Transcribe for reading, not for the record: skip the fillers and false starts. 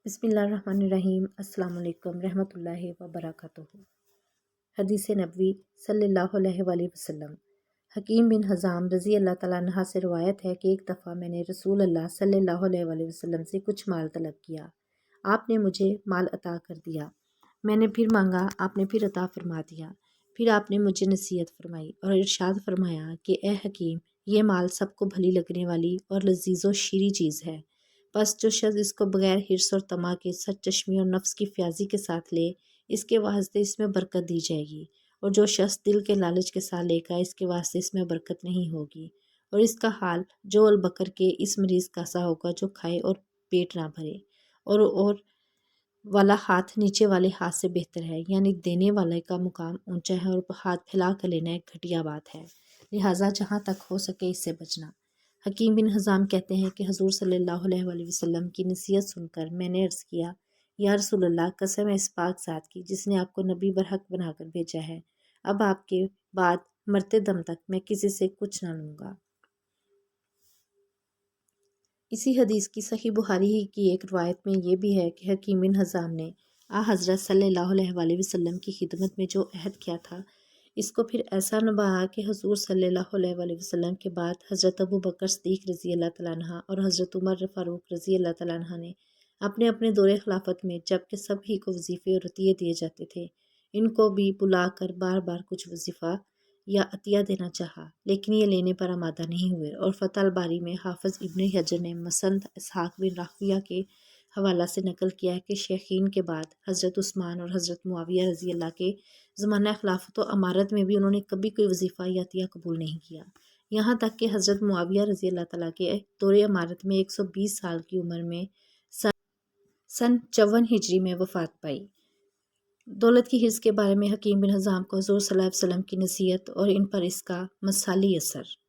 بسم اللہ الرحمن الرحیم۔ السلام علیکم رحمۃ اللہ وبرکاتہ۔ حدیث نبوی صلی اللہ علیہ وآلہ وسلم۔ حکیم بن حزام رضی اللہ تعالیٰ عنہ سے روایت ہے کہ ایک دفعہ میں نے رسول اللہ صلی اللہ علیہ وآلہ وسلم سے کچھ مال طلب کیا۔ آپ نے مجھے مال عطا کر دیا۔ میں نے پھر مانگا، آپ نے پھر عطا فرما دیا۔ پھر آپ نے مجھے نصیحت فرمائی اور ارشاد فرمایا کہ اے حکیم، یہ مال سب کو بھلی لگنے والی اور لذیذ و شیریں چیز ہے، بس جو شخص اس کو بغیر حرص اور طمع کے سچ چشمی اور نفس کی فیاضی کے ساتھ لے، اس کے واسطے اس میں برکت دی جائے گی، اور جو شخص دل کے لالچ کے ساتھ لے گا، اس کے واسطے اس میں برکت نہیں ہوگی، اور اس کا حال جو البکر کے اس مریض کا سا ہوگا جو کھائے اور پیٹ نہ بھرے، اور والا ہاتھ نیچے والے ہاتھ سے بہتر ہے، یعنی دینے والے کا مقام اونچا ہے اور ہاتھ پھیلا کر لینا ایک گھٹیا بات ہے، لہٰذا جہاں تک ہو سکے اس سے بچنا۔ حکیم بن حزام کہتے ہیں کہ حضور صلی اللہ علیہ وآلہ وسلم کی نصیحت سن کر میں نے عرض کیا، یا رسول اللہ، قسم ہے اس پاک ذات کی جس نے آپ کو نبی برحق بنا کر بھیجا ہے، اب آپ کے بعد مرتے دم تک میں کسی سے کچھ نہ لوں گا۔ اسی حدیث کی صحیح بخاری ہی کی ایک روایت میں یہ بھی ہے کہ حکیم بن حزام نے حضرت صلی اللہ علیہ وآلہ وسلم کی خدمت میں جو عہد کیا تھا، اس کو پھر ایسا نبھایا کہ حضور صلی اللہ علیہ وآلہ وسلم کے بعد حضرت ابو بکر صدیق رضی اللہ تعالیٰ عنہ اور حضرت عمر فاروق رضی اللہ تعالیٰ عنہ نے اپنے اپنے دور خلافت میں، جب کہ سب ہی کو وظیفے اور عطیے دیے جاتے تھے، ان کو بھی بلا کر بار بار کچھ وظیفہ یا عطیہ دینا چاہا، لیکن یہ لینے پر آمادہ نہیں ہوئے، اور فتح الباری میں حافظ ابن حجر نے مسند اسحاق بن راہویہ کے حوالہ سے نقل کیا ہے کہ شیخین کے بعد حضرت عثمان اور حضرت معاویہ رضی اللہ کے زمانہ خلافت و امارت میں بھی انہوں نے کبھی کوئی وظیفہ یا عطیہ قبول نہیں کیا، یہاں تک کہ حضرت معاویہ رضی اللہ تعالیٰ کے دور امارت میں 120 سال کی عمر میں سن 54 ہجری میں وفات پائی۔ دولت کی حرص کے بارے میں حکیم بن حزام کو حضور صلی اللہ علیہ وسلم کی نصیحت اور ان پر اس کا مثالی اثر۔